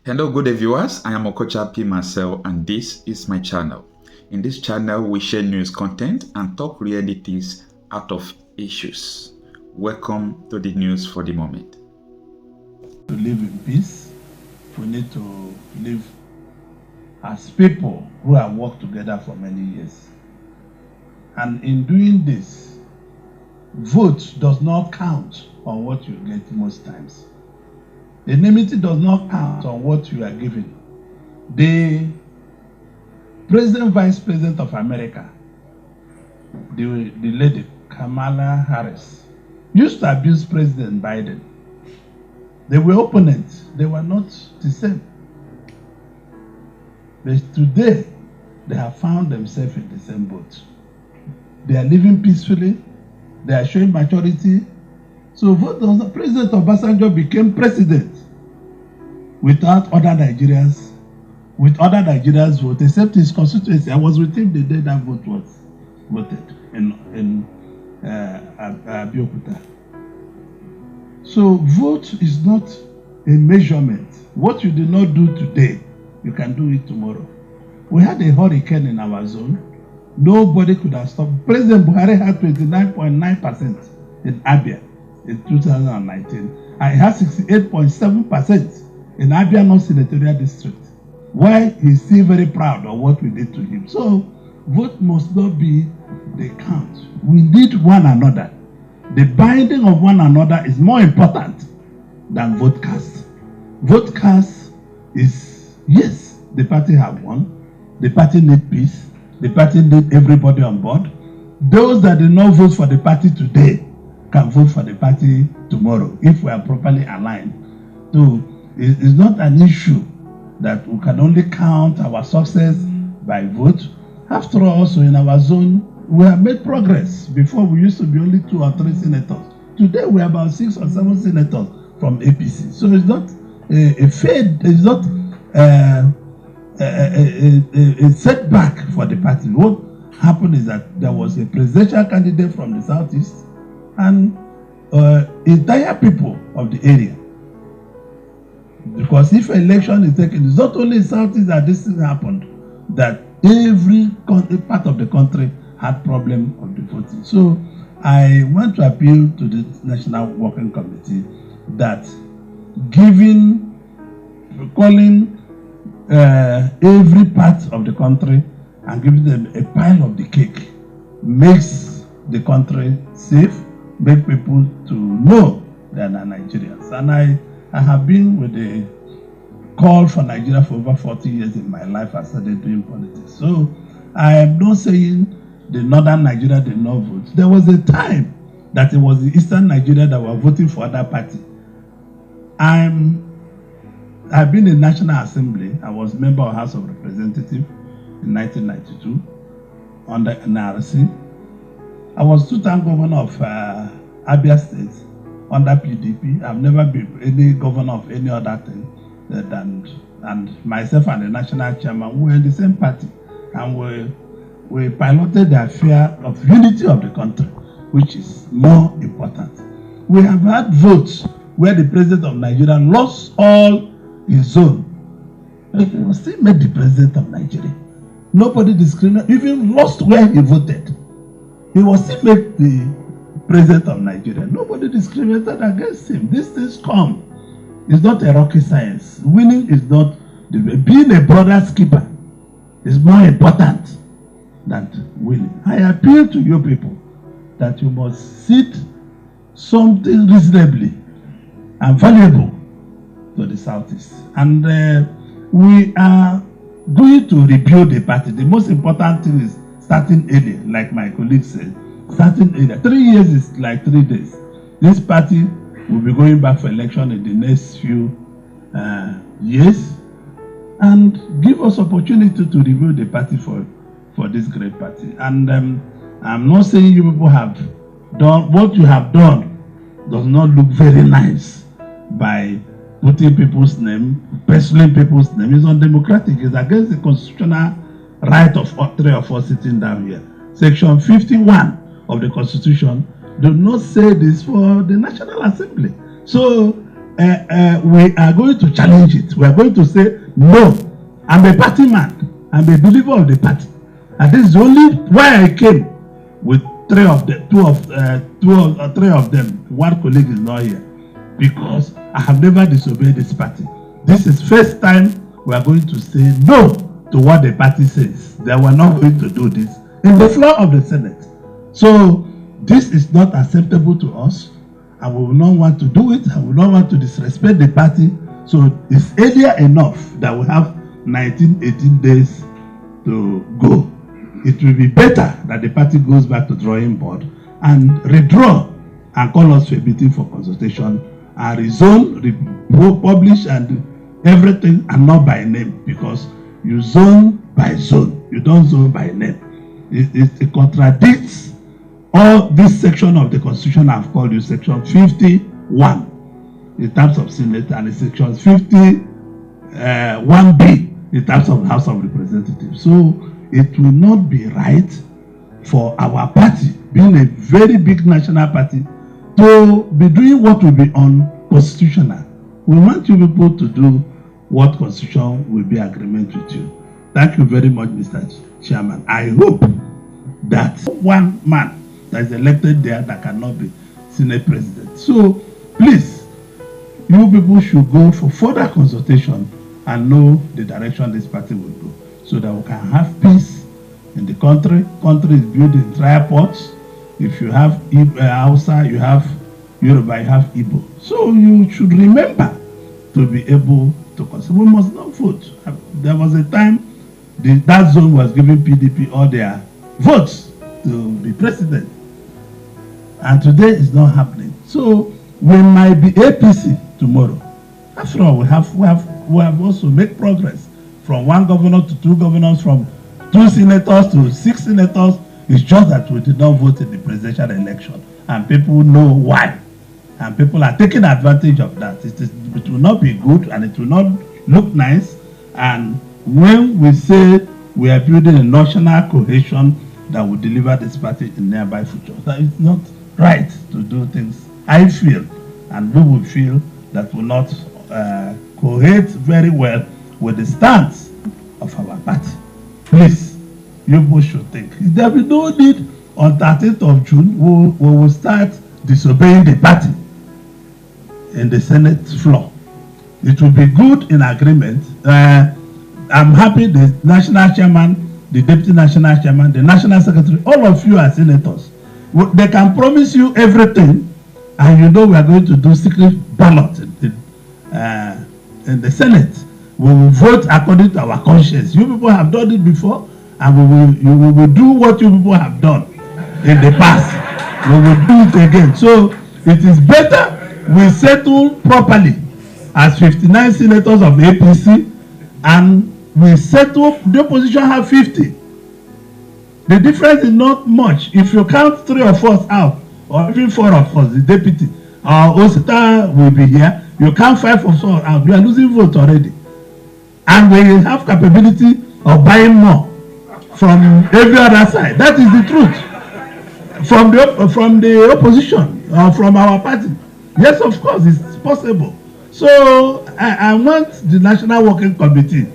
Hello good day viewers, I am Okocha P. Marcel and this is my channel. In this channel we share news content and talk realities out of issues. Welcome to the news for the moment. To live in peace, we need to live as people who have worked together for many years. And in doing this, vote does not count on what you get most times. Enmity does not count on what you are given. The President, Vice President of America, the lady Kamala Harris, used to abuse President Biden. They were opponents. They were not the same. But today, they have found themselves in the same boat. They are living peacefully. They are showing maturity. So President Obasanjo became president without other Nigerians, with other Nigerians vote, except his constituency. I was with him the day that vote was voted in Abeokuta. So vote is not a measurement. What you did not do today, you can do it tomorrow. We had a hurricane in our zone. Nobody could have stopped. President Buhari had 29.9% in Abia in 2019. And he had 68.7% in Abia North Senatorial District. Why? He's still very proud of what we did to him. So vote must not be the count. We need one another. The binding of one another is more important than vote cast. Vote cast is, yes, the party have won. The party need peace. The party need everybody on board. Those that did not vote for the party today can vote for the party tomorrow if we are properly aligned. So it's not an issue that we can only count our success by vote. After all, also in our zone, we have made progress. Before we used to be only 2 or 3 senators. Today we have about 6 or 7 senators from APC. So it's not a fade. It's not a setback for the party. What happened is that there was a presidential candidate from the southeast and entire people of the area. Because if election is taken, it's not only in southeast that this thing happened, that every part of the country had problem of the voting. So I want to appeal to the National Working Committee that calling every part of the country and giving them a pile of the cake makes the country safe, make people to know they are Nigerians. And I have been with the call for Nigeria for over 40 years in my life. I started doing politics. So I am not saying the northern Nigeria did not vote. There was a time that it was the eastern Nigeria that were voting for other party. I've been in National Assembly. I was member of House of Representatives in 1992 under NRC. I was 2-time governor of Abia State under PDP. I've never been any governor of any other thing and myself and the national chairman, we were in the same party, and we piloted the affair of unity of the country, which is more important. We have had votes where the president of Nigeria lost all his zone, but he was still made the president of Nigeria. Nobody discriminated, even lost where he voted. He was still made the president of Nigeria. Nobody discriminated against him. These things come. It's not a rocket science. Winning is not, being a brother's keeper is more important than winning. I appeal to you people that you must seek something reasonably and valuable to the southeast. And we are going to rebuild the party. The most important thing is starting early, like my colleague said. Starting early. 3 years is like 3 days. This party will be going back for election in the next few years, and give us opportunity to review the party for this great party. And I'm not saying you people have done what you have done does not look very nice by putting people's name, personally people's name. It's undemocratic. It's against the constitutional right of 3 of us sitting down here. Section 51 of the Constitution do not say this for the National Assembly. So we are going to challenge it. We are going to say, no, I'm a party man. I'm a believer of the party. And this is the only why I came with three of them. Three of them. One colleague is not here. Because I have never disobeyed this party. This is first time we are going to say no to what the party says. They were not going to do this in the floor of the Senate. So this is not acceptable to us. And we will not want to do it. I will not want to disrespect the party. So it's earlier enough that we have 18 days to go. It will be better that the party goes back to drawing board and redraw and call us for a meeting for consultation and rezone, publish and everything, and not by name, because you zone by zone. You don't zone by name. It contradicts all this section of the Constitution I've called you section 51 in terms of Senate, and section 51B in terms of House of Representatives. So it will not be right for our party, being a very big national party, to be doing what will be unconstitutional. We want you people to do what Constitution will be agreement with you. Thank you very much, Mr. Chairman. I hope that one man that is elected there that cannot be Senate President. So please, you people should go for further consultation and know the direction this party will go, so that we can have peace in the country. Country is built in tripods. If you have Hausa, you have Yoruba, you have Igbo. So you should remember to be able to consider. We must not vote. There was a time that zone was giving PDP all their votes to be president. And today it's not happening. So we might be APC tomorrow. After all, we have also made progress from one governor to two governors, from 2 senators to 6 senators. It's just that we did not vote in the presidential election, and people know why. And people are taking advantage of that. It will not be good, and it will not look nice. And when we say we are building a national cohesion that will deliver this party in nearby future, that is not right to do things, I feel, and we will feel that will not cohere very well with the stance of our party. Please, you both should think. There will be no need on 13th of June, we will start disobeying the party in the Senate floor. It will be good in agreement. I'm happy the national chairman, the deputy national chairman, the national secretary, all of you are senators. They can promise you everything, and you know we are going to do secret ballot in the Senate. We will vote according to our conscience. You people have done it before, and we will do what you people have done in the past. We will do it again. So it is better we settle properly as 59 senators of the APC, and we settle, the opposition have 50. The difference is not much. If you count 3 of us out, or even 4 of us, the deputy, our Osita will be here, you count 5 of us out, you are losing votes already. And we have capability of buying more from every other side. That is the truth. From the opposition, or from our party. Yes, of course, it's possible. So I want the National Working Committee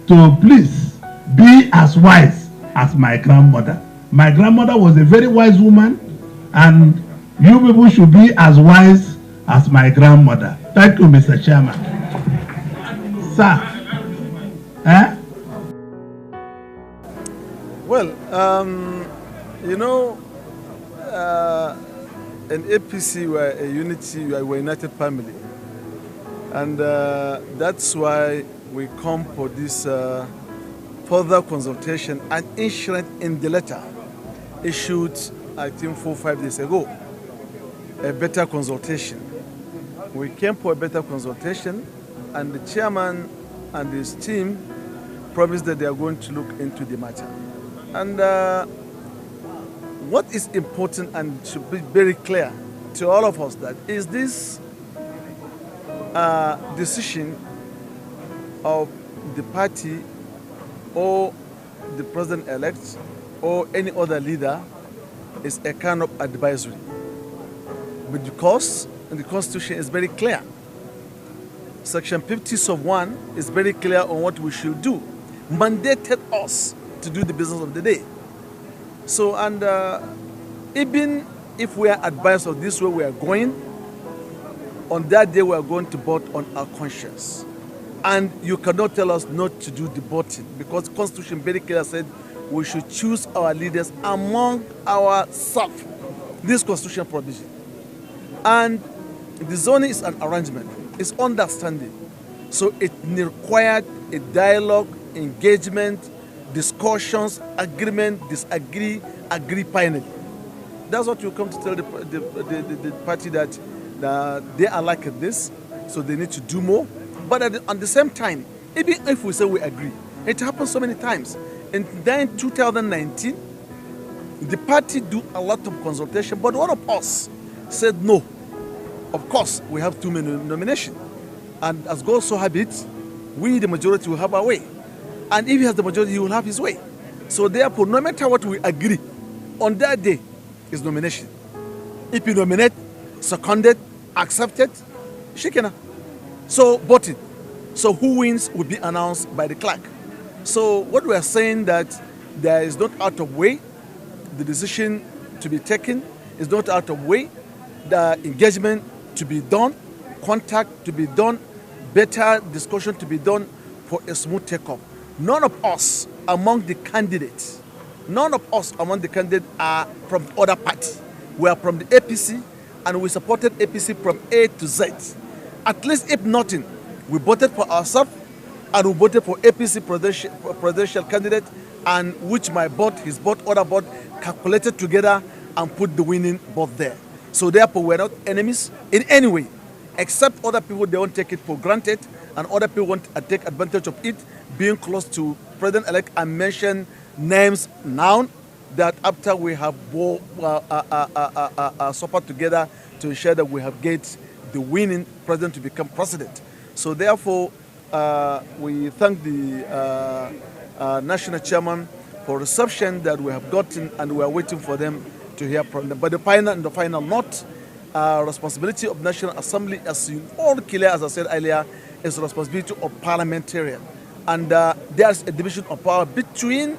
to please be as wise as my grandmother. My grandmother was a very wise woman, and you people should be as wise as my grandmother. Thank you, Mr. Chairman. Sir. Well, you know, in APC, we're a unity, we're a united family. And that's why we come for this further consultation and insurance in the letter issued, I think, 4 or 5 days ago. A better consultation. We came for a better consultation, and the chairman and his team promised that they are going to look into the matter. And what is important and should be very clear to all of us, that is this decision of the party or the president-elect or any other leader is a kind of advisory. But because the Constitution is very clear Section 50(1) is very clear on what we should do, mandated us to do the business of the day. So, and even if we are advised of this way we are going, on that day we are going to vote on our conscience. And you cannot tell us not to do the voting, because the Constitution very clearly said we should choose our leaders among ourselves. This Constitution provision. And the zoning is an arrangement, it's understanding. So it required a dialogue, engagement, discussions, agreement, disagree, agree finally. That's what you come to tell the party, that they are like this, so they need to do more. But at the same time, even if we say we agree, it happens so many times. In 2019, the party do a lot of consultation, but one of us said no. Of course, we have too many nominations. And as God so have it, we, the majority, will have our way. And if he has the majority, he will have his way. So therefore, no matter what we agree, on that day is nomination. If you nominate, seconded, accepted, shikena. So voting. So who wins will be announced by the clerk. So what we are saying, that there is not out of way the decision to be taken, is not out of way the engagement to be done, contact to be done, better discussion to be done for a smooth take-up. None of us among the candidates, are from the other party. We are from the APC, and we supported APC from A to Z. At least if nothing, we voted for ourselves, and we voted for APC presidential candidate, and which my vote, his vote, other vote, calculated together and put the winning vote there. So therefore, we're not enemies in any way, except other people, they won't take it for granted, and other people want to take advantage of it, being close to President-elect and mention names now, that after we have suffered together to ensure that we have get the winning president to become president. So therefore, we thank the national chairman for reception that we have gotten, and we are waiting for them to hear from them. But the final note, responsibility of National Assembly, as you all clear, as I said earlier, is the responsibility of parliamentarian. And there's a division of power between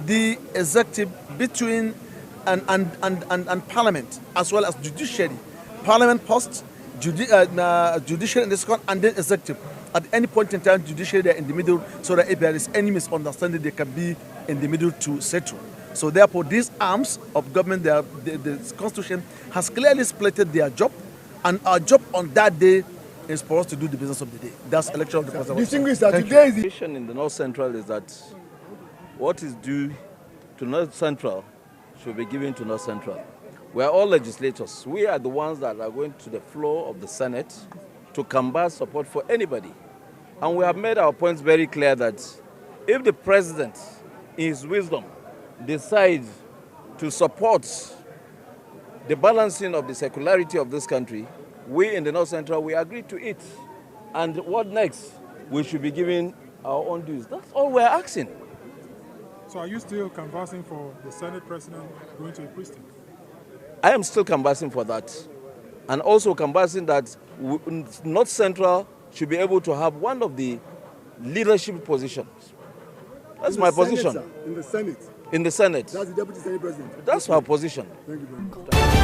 the executive, between and parliament, as well as judiciary. Parliament first, judiciary in the second, and then executive. At any point in time, judiciary they are in the middle, so that if there is any misunderstanding, they can be in the middle to settle. So therefore, these arms of government, the Constitution has clearly splitted their job, and our job on that day is for us to do the business of the day. That's election of the president. Distinguished, today is the situation in the North Central is that what is due to North Central should be given to North Central. We are all legislators. We are the ones that are going to the floor of the Senate to canvass support for anybody. And we have made our points very clear that if the president, in his wisdom, decides to support the balancing of the secularity of this country, we in the North Central, we agree to it. And what next? We should be giving our own dues. That's all we're asking. So are you still canvassing for the Senate president going to a Christian? I am still canvassing for that. And also canvassing that North Central should be able to have one of the leadership positions. That's my position. Sir, in the Senate? In the Senate. That's the Deputy Senate President? That's our position. Thank you very much.